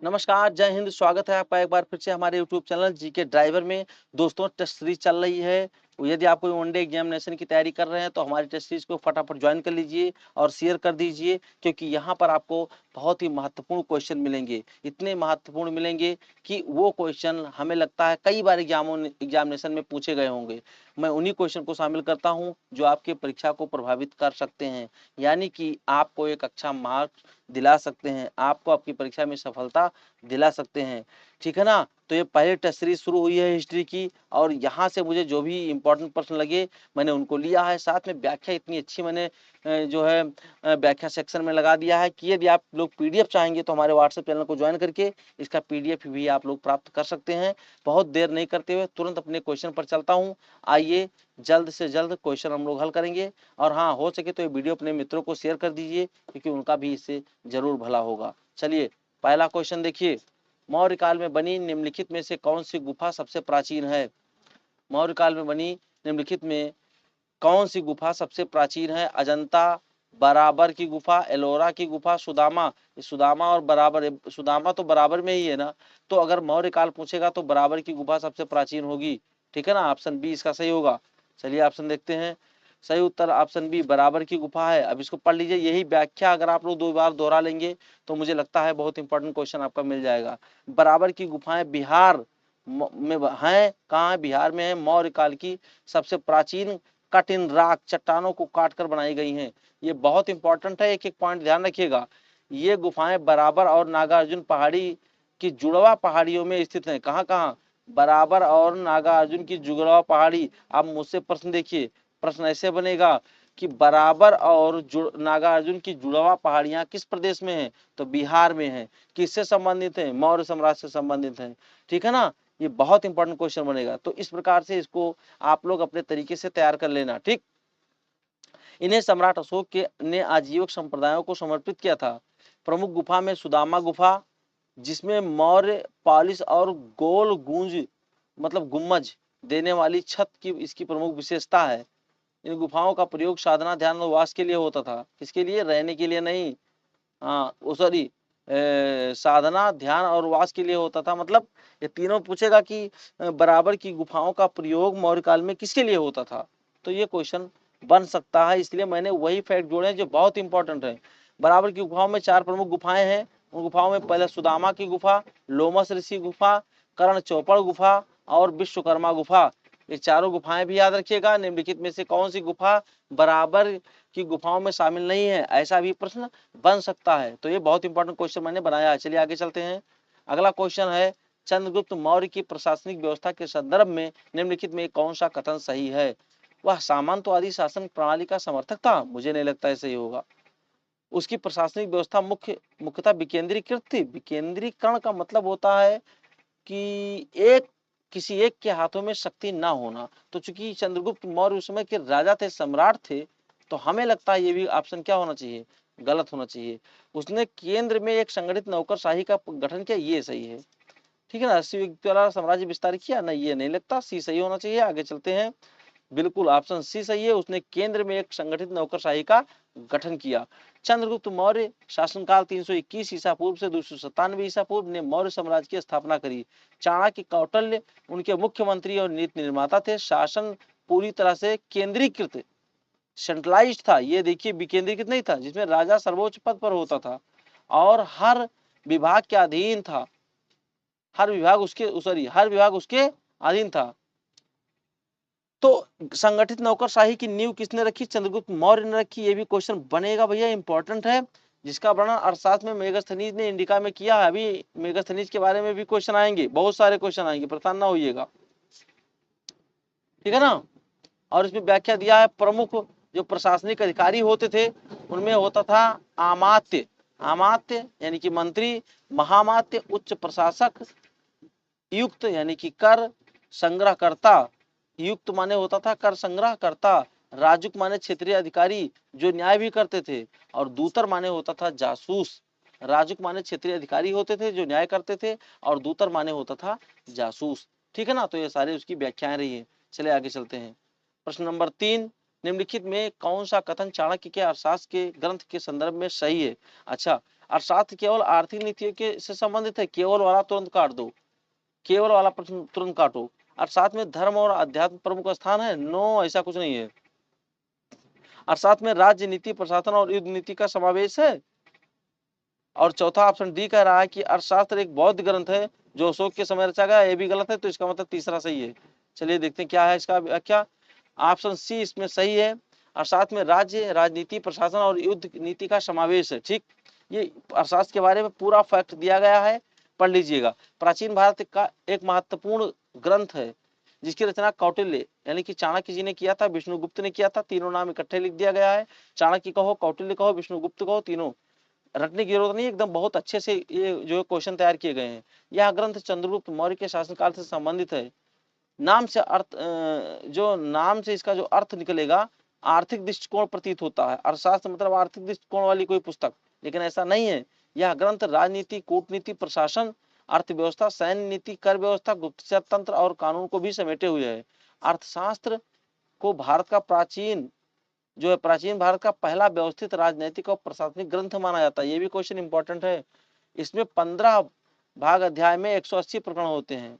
नमस्कार, जय हिंद। स्वागत है आपका एक बार फिर से हमारे यूट्यूब चैनल जीके ड्राइवर में। दोस्तों, टेस्ट सीरीज चल रही है। यदि आप कोई वनडे एग्जामिनेशन की तैयारी कर रहे हैं तो हमारी टेस्ट सीरीज को फटाफट ज्वाइन कर लीजिए और शेयर कर दीजिए, क्योंकि यहाँ पर आपको बहुत ही महत्वपूर्ण क्वेश्चन मिलेंगे। इतने महत्वपूर्ण मिलेंगे कि वो क्वेश्चन हमें लगता है कई बार एग्जामिनेशन में पूछे गए होंगे। मैं उन्हीं क्वेश्चन को शामिल करता हूँ जो आपकी परीक्षा को प्रभावित कर सकते हैं, यानी कि आपको एक अच्छा मार्क्स दिला सकते हैं, आपको आपकी परीक्षा में सफलता दिला सकते हैं। ठीक है ना। तो ये पहली टेस्ट सीरीज शुरू हुई है हिस्ट्री की, और यहाँ से मुझे जो भी इंपॉर्टेंट प्रश्न लगे मैंने उनको लिया है। साथ में व्याख्या इतनी अच्छी मैंने जो है व्याख्या सेक्शन में लगा दिया है कि यदि आप लोग पीडीएफ चाहेंगे तो हमारे व्हाट्सएप चैनल को ज्वाइन करके इसका पीडीएफ भी आप लोग प्राप्त कर सकते हैं। बहुत देर नहीं करते हुए तुरंत अपने क्वेश्चन पर चलता हूँ। आइए, जल्द से जल्द क्वेश्चन हम लोग हल करेंगे। और हाँ, हो सके तो ये वीडियो अपने मित्रों को शेयर कर दीजिए, क्योंकि उनका भी इससे जरूर भला होगा। चलिए, पहला क्वेश्चन देखिए। मौर्य काल में बनी निम्नलिखित में से कौन सी गुफा सबसे प्राचीन है? मौर्य काल में बनी निम्नलिखित में कौन सी गुफा सबसे प्राचीन है? अजंता, बराबर की गुफा, एलोरा की गुफा, सुदामा। सुदामा और बराबर, सुदामा तो बराबर में ही है ना, तो अगर मौर्य काल पूछेगा तो बराबर की गुफा सबसे प्राचीन होगी। ठीक है ना, ऑप्शन बी इसका सही होगा। चलिए ऑप्शन देखते हैं। सही उत्तर ऑप्शन बी, बराबर की गुफा है। अब इसको पढ़ लीजिए, यही व्याख्या अगर आप लोग 2 बार दोहरा लेंगे तो मुझे लगता है बहुत इंपॉर्टेंट क्वेश्चन आपका मिल जाएगा। बराबर की गुफाएं बिहार में हैं। कहाँ है? बिहार में है। मौर्य काल की सबसे प्राचीन कठिन राख चट्टानों को काटकर बनाई गई हैं। ये बहुत इंपॉर्टेंट है, एक एक पॉइंट ध्यान रखिएगा। ये गुफाएं बराबर और नागार्जुन पहाड़ी की जुड़वा पहाड़ियों में स्थित हैं। कहाँ कहाँ? बराबर और नागार्जुन की जुड़वा पहाड़ी। आप मुझसे प्रश्न देखिए, प्रश्न ऐसे बनेगा कि बराबर और नागार्जुन की जुड़वा पहाड़ियां किस प्रदेश में है? तो बिहार में है। किससे संबंधित है? मौर्य साम्राज्य से संबंधित है। ठीक है ना। ये बहुत इंपॉर्टेंट क्वेश्चन बनेगा, तो इस प्रकार से इसको आप लोग अपने तरीके से तैयार कर लेना। ठीक। इन्हें सम्राट अशोक के ने आजीवक संप्रदायों को समर्पित किया था। प्रमुख गुफा में सुदामा गुफा, जिसमें मौर्य पॉलिश और गोल गूंज मतलब गुम्मज देने वाली छत की इसकी प्रमुख विशेषता है। इन गुफाओं का प्रयोग साधना, ध्यान और वास के लिए होता था। किसके लिए? रहने के लिए नहीं। हाँ, वो सॉरी, साधना, ध्यान और वास के लिए होता था। मतलब ये तीनों पूछेगा कि बराबर की गुफाओं का प्रयोग मौर्य काल में किसके लिए होता था, तो ये क्वेश्चन बन सकता है। इसलिए मैंने वही फैक्ट जोड़े जो बहुत इंपॉर्टेंट है। बराबर की गुफाओं में 4 प्रमुख गुफाएं हैं। उन गुफाओं में पहले सुदामा की गुफा, लोमस ऋषि गुफा, कर्ण चौपड़ गुफा और विश्वकर्मा गुफा। ये चारों गुफाएं भी याद रखिएगा। निम्नलिखित में से कौन सी गुफा बराबर की गुफाओं में शामिल नहीं है? ऐसा भी प्रश्न बन सकता है। तो ये बहुत इंपॉर्टेंट क्वेश्चन मैंने बनाया है। चलिए आगे चलते हैं। अगला क्वेश्चन है, चंद्रगुप्त मौर्य की प्रशासनिक व्यवस्था के संदर्भ में निम्नलिखित में कौन सा कथन सही है? वह सामंतवादी शासन प्रणाली का समर्थक था। मुझे नहीं लगता है सही होगा। उसकी प्रशासनिक व्यवस्था मुख्यतः विकेंद्रीकृत थी। विकेंद्रीकरण का मतलब होता है कि किसी एक के हाथों में शक्ति ना होना। तो चूंकि चंद्रगुप्त मौर्य उस समय के राजा थे, सम्राट थे, तो हमें लगता है ये भी ऑप्शन क्या होना चाहिए? गलत होना चाहिए। उसने केंद्र में एक संगठित नौकरशाही का गठन किया, ये सही है। ठीक है ना। वाला साम्राज्य विस्तार किया ना, ये नहीं लगता। सी सही होना चाहिए। आगे चलते हैं। बिल्कुल ऑप्शन सी सही है। उसने केंद्र में एक संगठित नौकरशाही का गठन किया। चंद्रगुप्त मौर्य शासनकाल 321 ईसा पूर्व से 297 ईसा पूर्व ने मौर्य साम्राज्य की स्थापना करी। चाणक्य, कौटिल्य उनके मुख्यमंत्री और नीति निर्माता थे। शासन पूरी तरह से केंद्रीकृत, सेंट्रलाइज्ड था। ये देखिए, विकेंद्रीकृत नहीं था, जिसमें राजा सर्वोच्च पद पर होता था और हर विभाग के अधीन था। हर विभाग उसके अधीन था। तो संगठित नौकरशाही की नींव किसने रखी? चंद्रगुप्त मौर्य ने रखी। ये भी क्वेश्चन बनेगा भैया, इंपॉर्टेंट है। जिसका वर्णन अर्थशास्त्र में मेगास्थनीज ने इंडिका में किया है। अभी मेगास्थनीज के बारे में भी क्वेश्चन आएंगे, बहुत सारे क्वेश्चन आएंगे, परेशान ना होइएगा। ठीक है ना। और इसमें व्याख्या दिया है। प्रमुख जो प्रशासनिक अधिकारी होते थे उनमें होता था आमात्य, आमात्य यानी कि मंत्री, महामात्य उच्च प्रशासक, युक्त यानी कि कर संग्रहकर्ता, युक्त माने होता था कर संग्रहकर्ता, राजुक माने क्षेत्रीय अधिकारी जो न्याय भी करते थे, और दूतर माने होता था जासूस। राजुक माने क्षेत्रीय अधिकारी होते थे जो न्याय करते थे, और दूतर माने होता था जासूस। ठीक है ना। तो ये सारे उसकी व्याख्याएं रही है। चले आगे चलते हैं। प्रश्न नंबर 3, निम्नलिखित में कौन सा कथन चाणक्य के अर्थशास्त्र के ग्रंथ के संदर्भ में सही है? अच्छा, अर्थशास्त्र केवल आर्थिक नीतियों के से संबंधित है, केवल वाला तुरंत काट दो, केवल वाला प्रश्न तुरंत काटो। अर्थशास्त्र में धर्म और अध्यात्म प्रमुख स्थान है? नो, ऐसा कुछ नहीं है। अर्थशास्त्र में राज्य नीति, प्रशासन और युद्ध नीति का समावेश है। और चौथा ऑप्शन डी कह रहा है कि अर्थशास्त्र एक बौद्ध ग्रंथ है जो अशोक के समय रचा गया, ये भी गलत है, तो इसका मतलब तीसरा सही है। चलिए देखते हैं क्या है इसका व्याख्या। ऑप्शन सी इसमें सही है। अर्थशास्त्र में राज्य, राजनीति, प्रशासन और युद्ध नीति का समावेश है। ठीक, ये अर्थशास्त्र के बारे में पूरा फैक्ट दिया गया है, पढ़ लीजिएगा। प्राचीन भारत का एक महत्वपूर्ण ग्रंथ है जिसकी रचना कौटिल्य यानी कि चाणक्य जी ने किया था, विष्णुगुप्त ने किया था। तीनों नाम इकट्ठे लिख दिया गया है, चाणक्य कहो, कौटिल्य कहो, विष्णुगुप्त कहो, तीनों रटने की जरूरत नहीं, एकदम बहुत अच्छे से ये जो क्वेश्चन तैयार किए गए हैं। यह ग्रंथ चंद्रगुप्त मौर्य के शासनकाल से संबंधित है। नाम से अर्थ जो नाम से इसका जो अर्थ निकलेगा आर्थिक दृष्टिकोण प्रतीत होता है। अर्थशास्त्र मतलब आर्थिक दृष्टिकोण वाली कोई पुस्तक, लेकिन ऐसा नहीं है। यह ग्रंथ राजनीति, कूटनीति, प्रशासन, अर्थव्यवस्था, सैन्य नीति, कर व्यवस्था, गुप्तचर तंत्र और कानून को भी समेटे हुए है। अर्थशास्त्र को भारत का प्राचीन भारत का पहला व्यवस्थित राजनैतिक और प्रशासनिक ग्रंथ माना जाता है। ये भी क्वेश्चन इंपॉर्टेंट है। इसमें 15 भाग अध्याय में 180 प्रकरण होते हैं।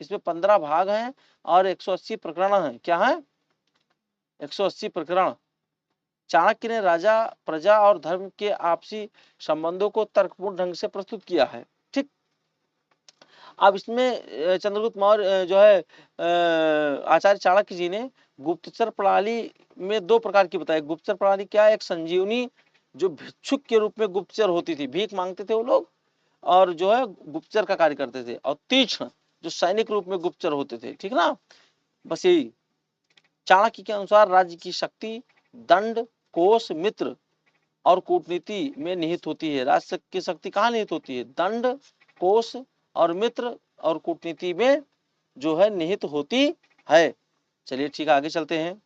इसमें 15 भाग हैं और 180 प्रकरण हैं। क्या है? 180 प्रकरण। चाणक्य ने राजा, प्रजा और धर्म के आपसी संबंधों को तर्कपूर्ण ढंग से प्रस्तुत किया है। ठीक, अब इसमें चंद्रगुप्त मौर्य जो है आचार्य चाणक्य जी ने गुप्तचर प्रणाली में दो प्रकार की बताई। गुप्तचर प्रणाली क्या है? एक संजीवनी जो भिक्षुक के रूप में गुप्तचर होती थी, भीख मांगते थे वो लोग और जो है गुप्तचर का कार्य करते थे, और तीक्ष्ण जो सैनिक रूप में गुप्तचर होते थे। ठीक ना, बस यही। चाणक्य के अनुसार राज्य की शक्ति दंड, कोष, मित्र और कूटनीति में निहित होती है। राज्य की शक्ति कहाँ निहित होती है? दंड, कोष और मित्र और कूटनीति में जो है निहित होती है। चलिए ठीक है, आगे चलते हैं।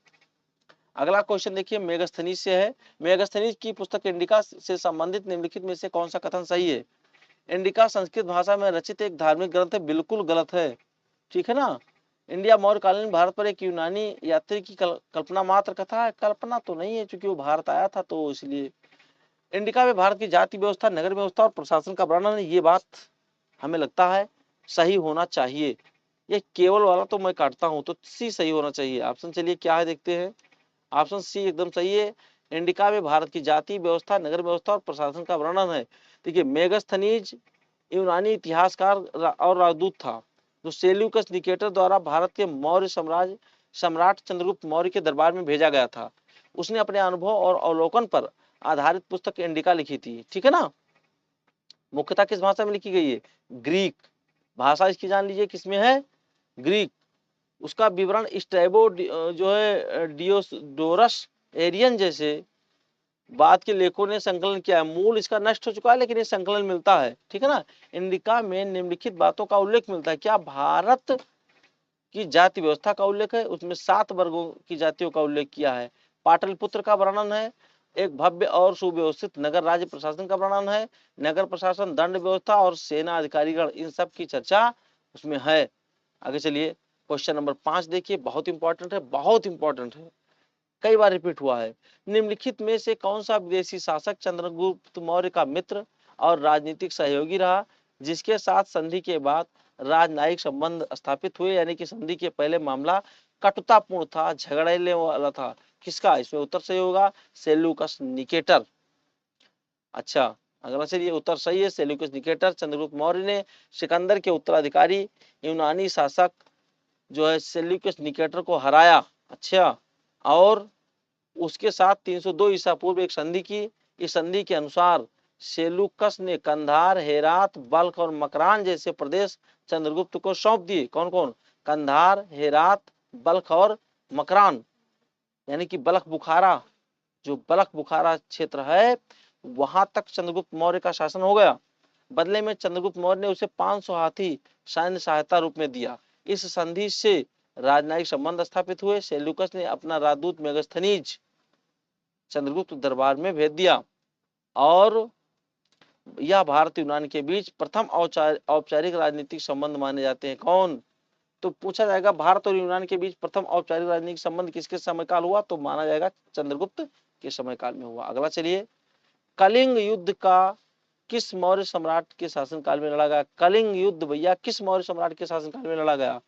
अगला क्वेश्चन देखिए, मेगास्थनीज से है। मेगास्थनीज की पुस्तक इंडिका से संबंधित निम्नलिखित में से कौन सा कथन सही है? इंडिका संस्कृत भाषा में रचित एक धार्मिक ग्रंथ है, बिल्कुल गलत है। ठीक है ना। इंडिया मौर्यकालीन भारत पर एक यूनानी यात्री की कल्पना मात्र कथा है। कल्पना तो नहीं है, क्योंकि वो भारत आया था तो इसलिए। इंडिका में भारत की जाति व्यवस्था, नगर व्यवस्था और प्रशासन का वर्णन है। ये बात हमें लगता है सही होना चाहिए। ये केवल वाला तो मैं काटता हूं, तो सी सही होना चाहिए। ऑप्शन चलिए क्या है देखते हैं। ऑप्शन सी एकदम सही है। इंडिका में भारत की जाति व्यवस्था, नगर व्यवस्था और प्रशासन का वर्णन है। देखिए, मेगास्थनीज यूनानी इतिहासकार और राजदूत था जो सेल्यूकस निकेटर द्वारा भारत के मौर्य सम्राट चंद्रगुप्त मौर्य के दरबार में भेजा गया था। उसने अपने अनुभव और अवलोकन पर आधारित पुस्तक इंडिका लिखी थी। ठीक है ना। मुख्यतः किस भाषा में लिखी गई है? ग्रीक भाषा इसकी जान लीजिए किसमें है? ग्रीक। उसका विवरण स्ट्रैबो जो है डियोडोरस एरियन जैसे बाद के लेखों ने संकलन किया है। मूल इसका नष्ट हो चुका है, लेकिन ये संकलन मिलता है। ठीक है ना। इंडिका में निम्नलिखित बातों का उल्लेख मिलता है। क्या? भारत की जाति व्यवस्था का उल्लेख है, उसमें 7 वर्गों की जातियों का उल्लेख किया है। पाटलिपुत्र का वर्णन है। एक भव्य और सुव्यवस्थित नगर राज्य प्रशासन का वर्णन है। नगर प्रशासन, दंड व्यवस्था और सेना अधिकारीगण, इन सब की चर्चा उसमें है। आगे चलिए, क्वेश्चन नंबर 5 देखिए, बहुत इंपॉर्टेंट है, बहुत इंपॉर्टेंट है, कई बार रिपीट हुआ है। निम्नलिखित में से कौन सा विदेशी शासक चंद्रगुप्त मौर्य का मित्र और राजनीतिक सहयोगी रहा, जिसके साथ संधि के बाद राजनयिक संबंध स्थापित हुए? यानी कि संधि के पहले मामला कटुतापूर्ण था, झगड़ेले वाला था। किसका? इसमें उत्तर सही होगा, सेल्यूकस निकेटर। अच्छा, अगला चलिए, उत्तर सही है, सेल्यूकस निकेटर। चंद्रगुप्त मौर्य ने सिकंदर के उत्तराधिकारी यूनानी शासक जो है सेल्यूकस निकेटर को हराया। अच्छा, और उसके साथ 302 ईसा पूर्व एक संधि की। इस संधि के अनुसार सेलूकस ने कंधार, हेरात, बल्ख और मकरान जैसे प्रदेश चंद्रगुप्त को सौंप दिए। कौन कौन? कंधार, हेरात, बल्ख और मकरान, यानी कि बल्ख बुखारा, जो बल्ख बुखारा क्षेत्र है वहां तक चंद्रगुप्त मौर्य का शासन हो गया। बदले में चंद्रगुप्त मौर्य ने उसे 500 हाथी सैन्य सहायता रूप में दिया। इस संधि से राजनयिक संबंध स्थापित हुए। सेल्यूकस ने अपना राजदूत मेगास्थनीज चंद्रगुप्त दरबार में भेज दिया और यह भारत यूनान के बीच प्रथम औपचारिक राजनीतिक संबंध माने जाते हैं। कौन? तो पूछा जाएगा भारत और यूनान के बीच प्रथम औपचारिक राजनीतिक संबंध किसके समयकाल हुआ, तो माना जाएगा चंद्रगुप्त के समयकाल में हुआ। अगला चलिए, कलिंग युद्ध का किस मौर्य सम्राट के शासनकाल में लड़ा गया? कलिंग युद्ध भैया किस मौर्य सम्राट के शासनकाल में लड़ा गया?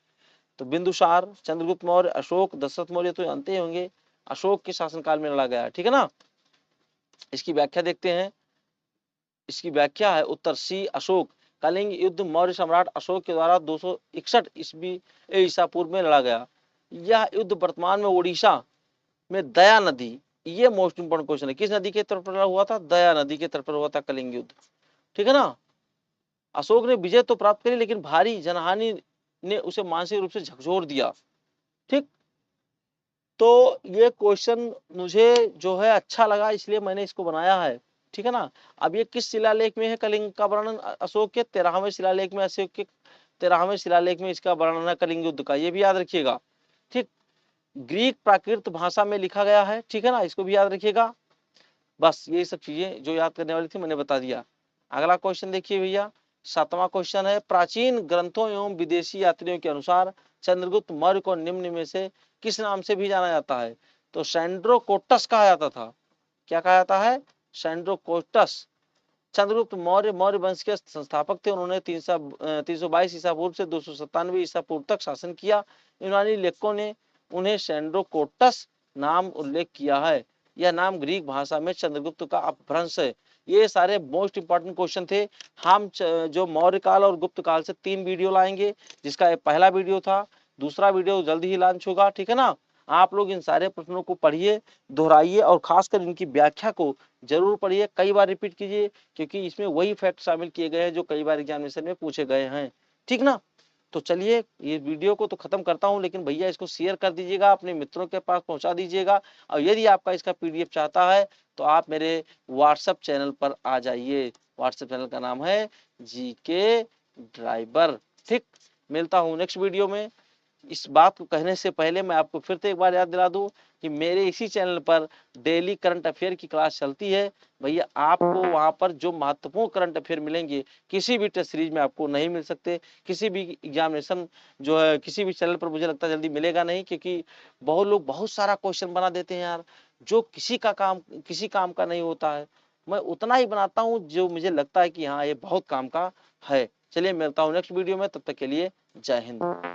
तो बिंदुसार, चंद्रगुप्त मौर्य, अशोक, दशरथ मौर्य, तो जानते ही होंगे अशोक के शासनकाल में लड़ा गया, ठीक है ना। इसकी व्याख्या देखते हैं। इसकी व्याख्या है उत्तर सी अशोक। कलिंग युद्ध मौर्य सम्राट अशोक के द्वारा 261 ईस्वी ईसा पूर्व में लड़ा गया। यह युद्ध वर्तमान में ओडिशा में दया नदी, ये मोस्ट इंपोर्टेंट क्वेश्चन है, किस नदी के तट पर हुआ था? दया नदी के तट पर हुआ था कलिंग युद्ध, ठीक है ना। अशोक ने विजय तो प्राप्त करी लेकिन भारी जनहानि ने उसे मानसिक रूप से झकझोर दिया, ठीक। तो ये क्वेश्चन मुझे जो है अच्छा लगा, इसलिए मैंने इसको बनाया है, ठीक है ना। अब ये किस शिलालेख में है कलिंग का वर्णन? अशोक के 13वें शिलालेख में, अशोक के 13वें शिलालेख में इसका वर्णन है कलिंग युद्ध का, ये भी याद रखिएगा, ठीक। ग्रीक प्राकृत भाषा में लिखा गया है, ठीक है ना, इसको भी याद रखिएगा। बस यही सब चीजें जो याद करने वाली थी मैंने बता दिया। अगला क्वेश्चन देखिए भैया, 7वां क्वेश्चन है, प्राचीन ग्रंथों एवं विदेशी यात्रियों के अनुसार चंद्रगुप्त मौर्य को निम्न में से किस नाम से भी जाना जाता है? तो सैंड्रोकोटस कहा जाता था। क्या कहा जाता है? सैंड्रोकोटस। चंद्रगुप्त मौर्य मौर्य वंश के संस्थापक थे। उन्होंने 322 ईसा पूर्व से 297 ईसा पूर्व तक शासन किया। यूनानी लेखकों ने उन्हें सैंड्रोकोटस नाम उल्लेख किया है। यह नाम ग्रीक भाषा में चंद्रगुप्त का अपभ्रंश है। ये सारे मोस्ट इंपॉर्टेंट क्वेश्चन थे। हम जो मौर्य काल और गुप्त काल से 3 वीडियो लाएंगे, जिसका पहला वीडियो था, दूसरा वीडियो जल्दी ही लॉन्च होगा, ठीक है ना। आप लोग इन सारे प्रश्नों को पढ़िए, दोहराइए और खासकर इनकी व्याख्या को जरूर पढ़िए, कई बार रिपीट कीजिए, क्योंकि इसमें वही फैक्ट शामिल किए गए हैं जो कई बार एग्जामिनेशन में पूछे गए हैं, ठीक ना। तो चलिए ये वीडियो को तो खत्म करता हूं, लेकिन भैया इसको शेयर कर दीजिएगा, अपने मित्रों के पास पहुंचा दीजिएगा। और यदि आपका इसका पीडीएफ चाहता है तो आप मेरे व्हाट्सएप चैनल पर आ जाइए। व्हाट्सएप चैनल का नाम है जीके ड्राइवर, ठीक। मिलता हूं नेक्स्ट वीडियो में। इस बात को कहने से पहले मैं आपको फिर से एक बार याद दिला दूं कि मेरे इसी चैनल पर डेली करंट अफेयर की क्लास चलती है। भैया आपको वहां पर जो महत्वपूर्ण करंट अफेयर मिलेंगे, किसी भी टेस्ट सीरीज में आपको नहीं मिल सकते, किसी भी एग्जामिनेशन जो है किसी भी चैनल पर मुझे लगता है जल्दी मिलेगा नहीं, क्योंकि बहुत लोग बहुत सारा क्वेश्चन बना देते हैं यार, जो किसी काम का नहीं होता है। मैं उतना ही बनाता हूँ जो मुझे लगता है कि हाँ ये बहुत काम का है। चलिए मिलता हूँ नेक्स्ट वीडियो में, तब तक के लिए जय हिंद।